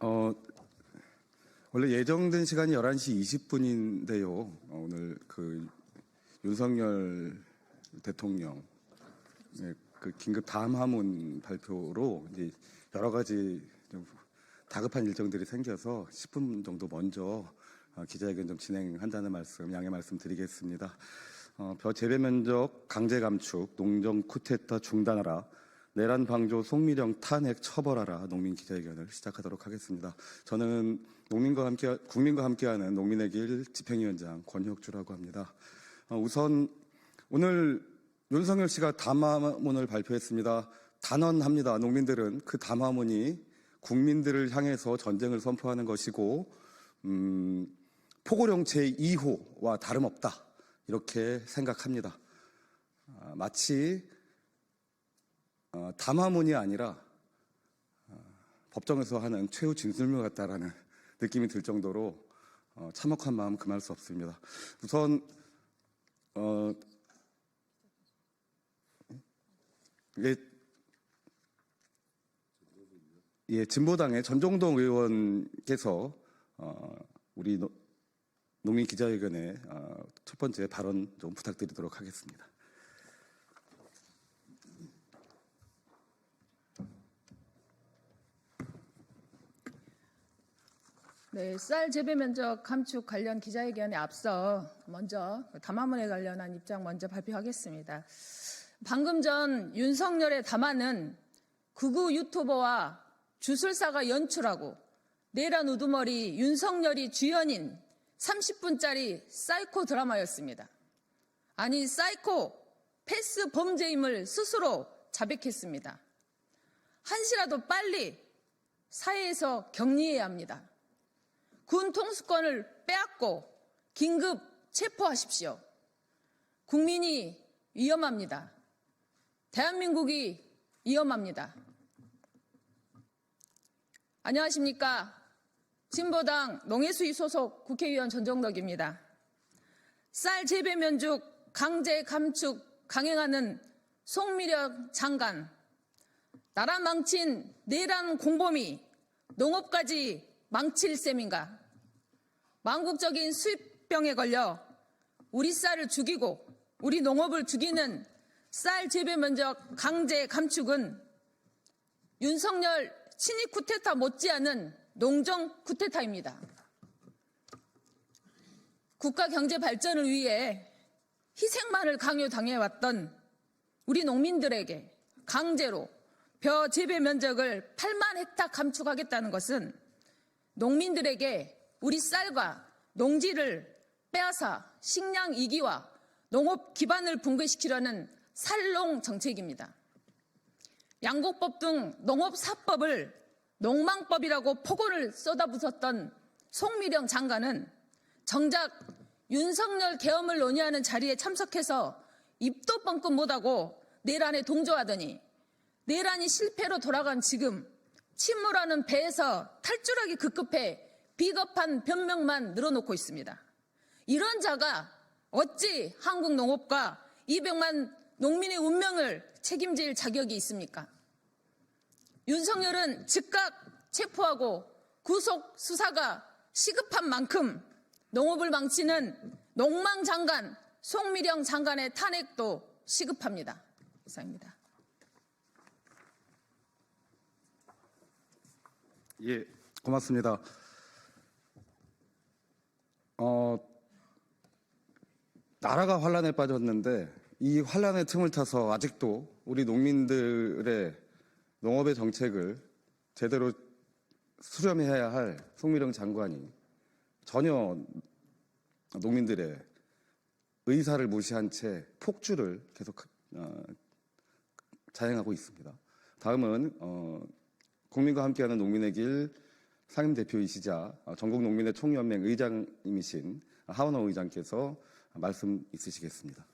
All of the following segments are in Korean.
어, 원래 예정된 시간이 11시 20분인데요. 오늘 윤석열 대통령 그 긴급 담화문 발표로 이제 여러 가지 좀 다급한 일정들이 생겨서 10분 정도 먼저 기자회견 좀 진행한다는 말씀, 양해 말씀드리겠습니다. 벼 재배 면적 강제 감축, 농정 쿠데타 중단하라, 내란 방조 송미령 탄핵 처벌하라 농민 기자회견을 시작하도록 하겠습니다. 저는 국민과 함께하는 농민의 길 집행위원장 권혁주라고 합니다. 우선 오늘 윤석열 씨가 담화문을 발표했습니다. 단언합니다. 농민들은 그 담화문이 국민들을 향해서 전쟁을 선포하는 것이고 포고령 제2호와 다름없다. 이렇게 생각합니다. 마치 담화문이 아니라 법정에서 하는 최후 진술문 같다라는 느낌이 들 정도로 참혹한 마음 금할 수 없습니다. 우선 진보당의 전종동 의원께서 우리 농민 기자회견에 첫 번째 발언 좀 부탁드리도록 하겠습니다. 네, 쌀 재배 면적 감축 관련 기자회견에 앞서 먼저 담화문에 관련한 입장 먼저 발표하겠습니다. 방금 전 윤석열의 담화는 극우 유튜버와 주술사가 연출하고 내란 우두머리 윤석열이 주연인 30분짜리 사이코 드라마였습니다. 아니, 사이코 패스 범죄임을 스스로 자백했습니다. 한시라도 빨리 사회에서 격리해야 합니다. 군 통수권을 빼앗고 긴급 체포하십시오. 국민이 위험합니다. 대한민국이 위험합니다. 안녕하십니까. 진보당 농해수위 소속 국회의원 전종덕입니다. 쌀 재배 면적 강제 감축 강행하는 송미령 장관, 나라 망친 내란 공범이 농업까지 망칠 셈인가? 망국적인 수입병에 걸려 우리 쌀을 죽이고 우리 농업을 죽이는 쌀 재배 면적 강제 감축은 윤석열 친위 쿠데타 못지않은 농정 쿠데타입니다. 국가 경제 발전을 위해 희생만을 강요당해왔던 우리 농민들에게 강제로 벼 재배 면적을 8만 헥타 감축하겠다는 것은 농민들에게 우리 쌀과 농지를 빼앗아 식량 이기와 농업 기반을 붕괴시키려는 살롱 정책입니다. 양곡법 등 농업사법을 농망법이라고 폭언을 쏟아부었던 송미령 장관은 정작 윤석열 계엄을 논의하는 자리에 참석해서 입도 뻥끗 못하고 내란에 동조하더니 내란이 실패로 돌아간 지금 침몰하는 배에서 탈출하기 급급해 비겁한 변명만 늘어놓고 있습니다. 이런 자가 어찌 한국 농업과 200만 농민의 운명을 책임질 자격이 있습니까? 윤석열은 즉각 체포하고 구속 수사가 시급한 만큼 농업을 망치는 농망장관 송미령 장관의 탄핵도 시급합니다. 이상입니다. 예, 고맙습니다. 나라가 환란에 빠졌는데 이 환란의 틈을 타서 아직도 우리 농민들의 농업의 정책을 제대로 수렴해야 할 송미령 장관이 전혀 농민들의 의사를 무시한 채 폭주를 계속 자행하고 있습니다. 다음은 국민과 함께하는 농민의 길 상임대표이시자 전국농민의 총연맹 의장님이신 하원호 의장께서 말씀 있으시겠습니다.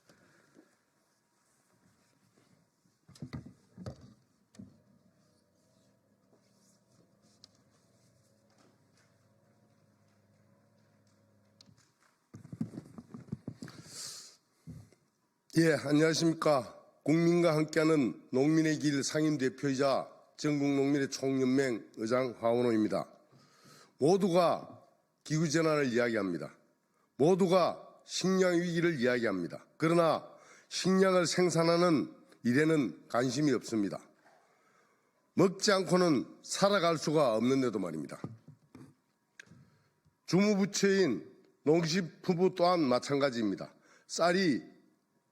예, 안녕하십니까. 국민과 함께하는 농민의 길 상임대표이자 전국농민의 총연맹 의장 하원호입니다. 모두가 기후재난을 이야기합니다. 모두가 식량 위기를 이야기합니다. 그러나 식량을 생산하는 일에는 관심이 없습니다. 먹지 않고는 살아갈 수가 없는데도 말입니다. 주무부처인 농식품부 또한 마찬가지입니다. 쌀이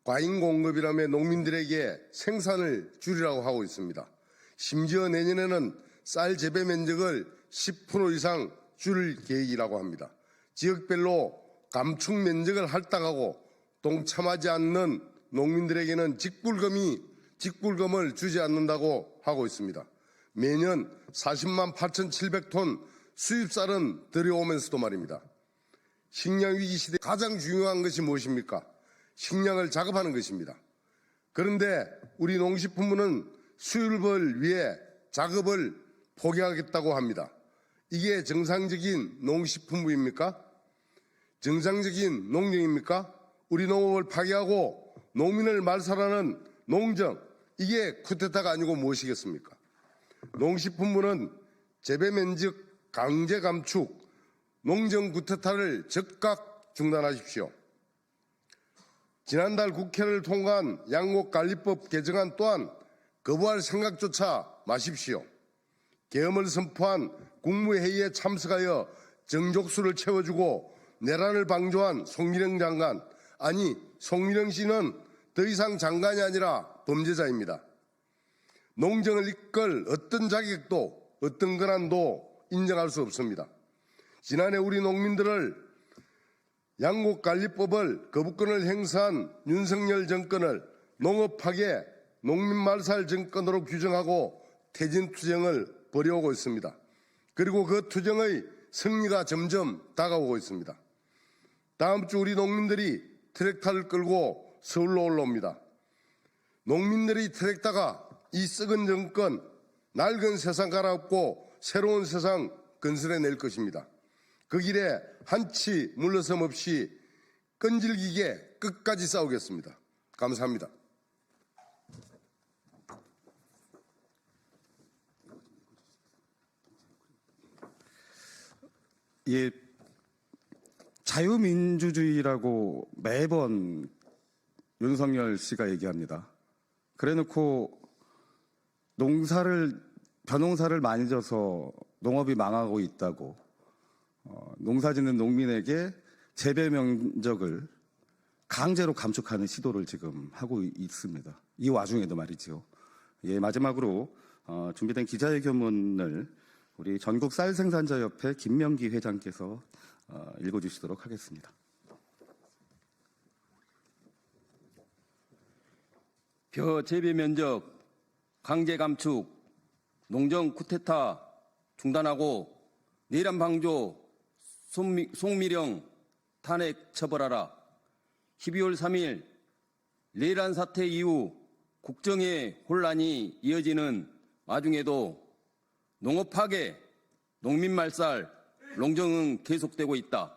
과잉 공급이라며 농민들에게 생산을 줄이라고 하고 있습니다. 심지어 내년에는 쌀 재배 면적을 10% 이상 줄일 계획이라고 합니다. 지역별로 감축 면적을 할당하고 동참하지 않는 농민들에게는 직불금을 주지 않는다고 하고 있습니다. 매년 40만 8,700톤 수입쌀은 들여오면서도 말입니다. 식량 위기 시대 가장 중요한 것이 무엇입니까? 식량을 작업하는 것입니다. 그런데 우리 농식품부는 수입을 위해 작업을 포기하겠다고 합니다. 이게 정상적인 농식품부입니까? 정상적인 농정입니까? 우리 농업을 파괴하고 농민을 말살하는 농정, 이게 쿠데타가 아니고 무엇이겠습니까? 농식품부는 재배 면적 강제 감축, 농정 쿠데타를 즉각 중단하십시오. 지난달 국회를 통과한 양곡관리법 개정안 또한 거부할 생각조차 마십시오. 계엄을 선포한 국무회의에 참석하여 정족수를 채워주고 내란을 방조한 송미령 장관, 아니 송미령 씨는 더 이상 장관이 아니라 범죄자입니다. 농정을 이끌 어떤 자격도 어떤 권한도 인정할 수 없습니다. 지난해 우리 농민들을 양곡관리법을 거부권을 행사한 윤석열 정권을 농업파괴, 농민말살 정권으로 규정하고 퇴진투쟁을 벌여오고 있습니다. 그리고 그 투쟁의 승리가 점점 다가오고 있습니다. 다음 주 우리 농민들이 트랙터를 끌고 서울로 올라옵니다. 농민들이 트랙터가 이 썩은 정권, 낡은 세상 갈아엎고 새로운 세상 건설해낼 것입니다. 그 길에 한치 물러섬 없이 끈질기게 끝까지 싸우겠습니다. 감사합니다. 예, 자유민주주의라고 매번 윤석열 씨가 얘기합니다. 그래놓고 벼농사를 많이 져서 농업이 망하고 있다고, 농사짓는 농민에게 재배 면적을 강제로 감축하는 시도를 지금 하고 있습니다. 이 와중에도 말이죠. 예, 마지막으로 준비된 기자회견문을 우리 전국 쌀 생산자협회 김명기 회장께서 읽어주시도록 하겠습니다. 벼 재배 면적 강제 감축, 농정 쿠데타 중단하고 내란 방조, 송미령 탄핵 처벌하라. 12월 3일 내란 사태 이후 국정의 혼란이 이어지는 와중에도 농업 파괴, 농민 말살, 농정은 계속되고 있다.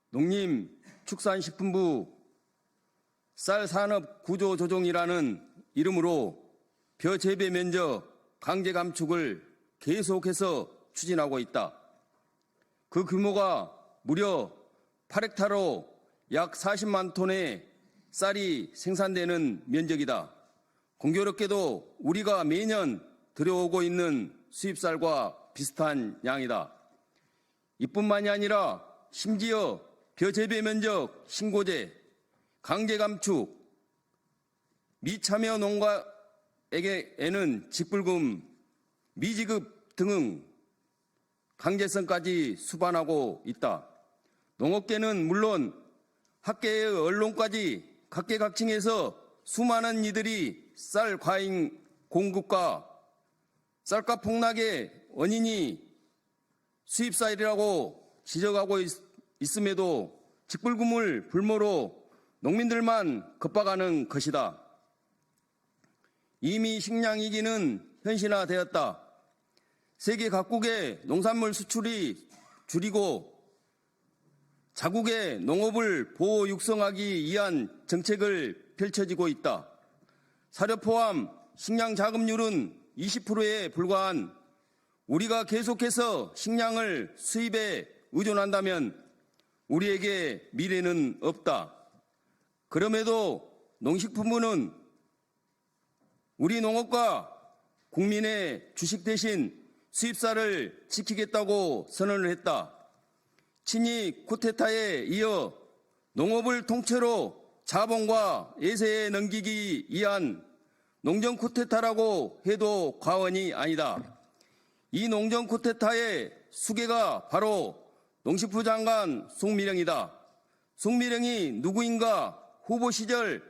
농림축산식품부 쌀산업 구조조정이라는 이름으로 벼 재배 면적 강제 감축을 계속해서 추진하고 있다. 그 규모가 무려 8헥타로 약 40만 톤의 쌀이 생산되는 면적이다. 공교롭게도 우리가 매년 들여오고 있는 수입쌀과 비슷한 양이다. 이뿐만이 아니라 심지어 벼 재배 면적 신고제, 강제 감축, 미참여 농가에게는 직불금, 미지급 등 강제성까지 수반하고 있다. 농업계는 물론 학계의 언론까지 각계각층에서 수많은 이들이 쌀 과잉 공급과 쌀값 폭락의 원인이 수입쌀이라고 지적하고 있음에도 직불금을 불모로 농민들만 겁박하는 것이다. 이미 식량 위기는 현실화되었다. 세계 각국의 농산물 수출이 줄이고 자국의 농업을 보호 육성하기 위한 정책을 펼쳐지고 있다. 사료 포함 식량 자급률은 20%에 불과한 우리가 계속해서 식량을 수입에 의존한다면 우리에게 미래는 없다. 그럼에도 농식품부는 우리 농업과 국민의 주식 대신 수입사를 지키겠다고 선언을 했다. 친이 쿠데타에 이어 농업을 통째로 자본과 예세에 넘기기 위한 농정 쿠데타라고 해도 과언이 아니다. 이 농정 쿠데타의 수괴가 바로 농식부 장관 송미령이다. 송미령이 누구인가 후보 시절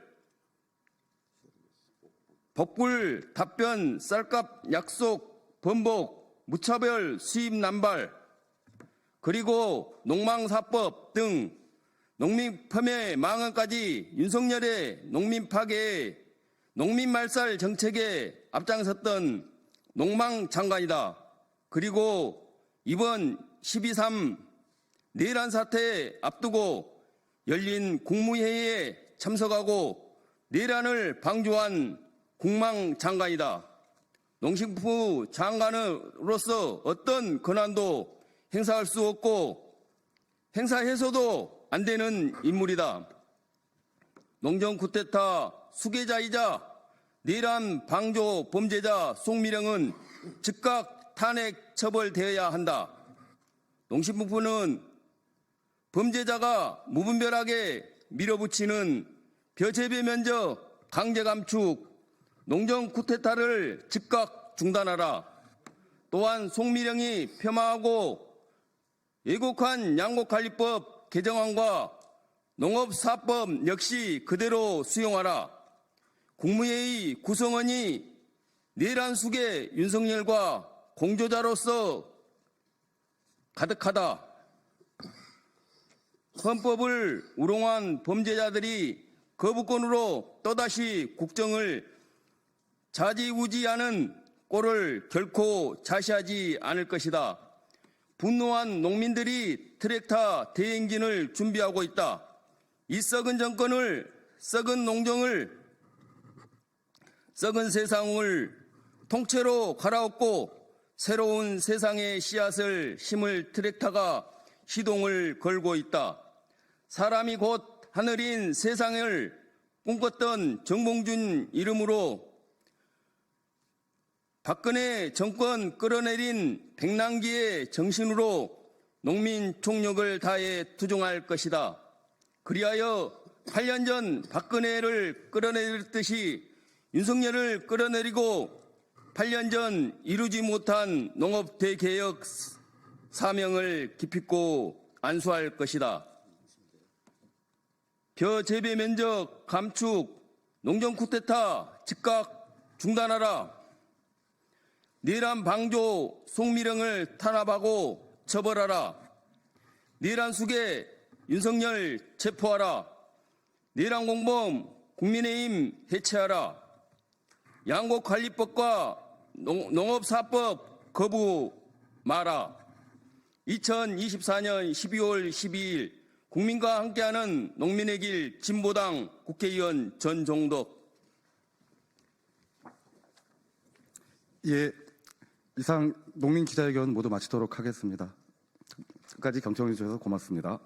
복불, 답변, 쌀값, 약속, 번복, 무차별 수입 남발, 그리고 농망사법 등 농민 폄훼 망언까지 윤석열의 농민 파괴에 농민 말살 정책에 앞장섰던 농망 장관이다. 그리고 이번 12.3 내란 사태 앞두고 열린 국무회의에 참석하고 내란을 방조한 국망 장관이다. 농식부 장관으로서 어떤 권한도 행사할 수 없고 행사해서도 안 되는 인물이다. 농정 쿠데타 수괴자이자 내란 방조 범죄자 송미령은 즉각 탄핵 처벌되어야 한다. 농식부는 범죄자가 무분별하게 밀어붙이는 벼재배 면적 강제 감축, 농정 쿠데타를 즉각 중단하라. 또한 송미령이 폄하하고 왜곡한 양곡관리법 개정안과 농업사법 역시 그대로 수용하라. 국무회의 구성원이 내란 수괴 윤석열과 공조자로서 가득하다. 헌법을 우롱한 범죄자들이 거부권으로 또다시 국정을 좌지우지하는 꼴을 결코 자시하지 않을 것이다. 분노한 농민들이 트랙터 대행진을 준비하고 있다. 이 썩은 정권을, 썩은 농정을, 썩은 세상을 통째로 갈아엎고 새로운 세상의 씨앗을 심을 트랙터가 시동을 걸고 있다. 사람이 곧 하늘인 세상을 꿈꿨던 정봉준 이름으로 박근혜 정권 끌어내린 백남기의 정신으로 농민 총력을 다해 투쟁할 것이다. 그리하여 8년 전 박근혜를 끌어내렸듯이 윤석열을 끌어내리고 8년 전 이루지 못한 농업 대개혁 사명을 기필코 안수할 것이다. 벼재배 면적 감축, 농정 쿠데타 즉각 중단하라. 내란 방조 송미령을 탄압하고 처벌하라. 내란 수괴 윤석열 체포하라. 내란 공범 국민의힘 해체하라. 양곡관리법과 농업사법 거부 마라. 2024년 12월 12일 국민과 함께하는 농민의 길 진보당 국회의원 전종덕. 예, 이상 농민 기자회견 모두 마치도록 하겠습니다. 끝까지 경청해 주셔서 고맙습니다.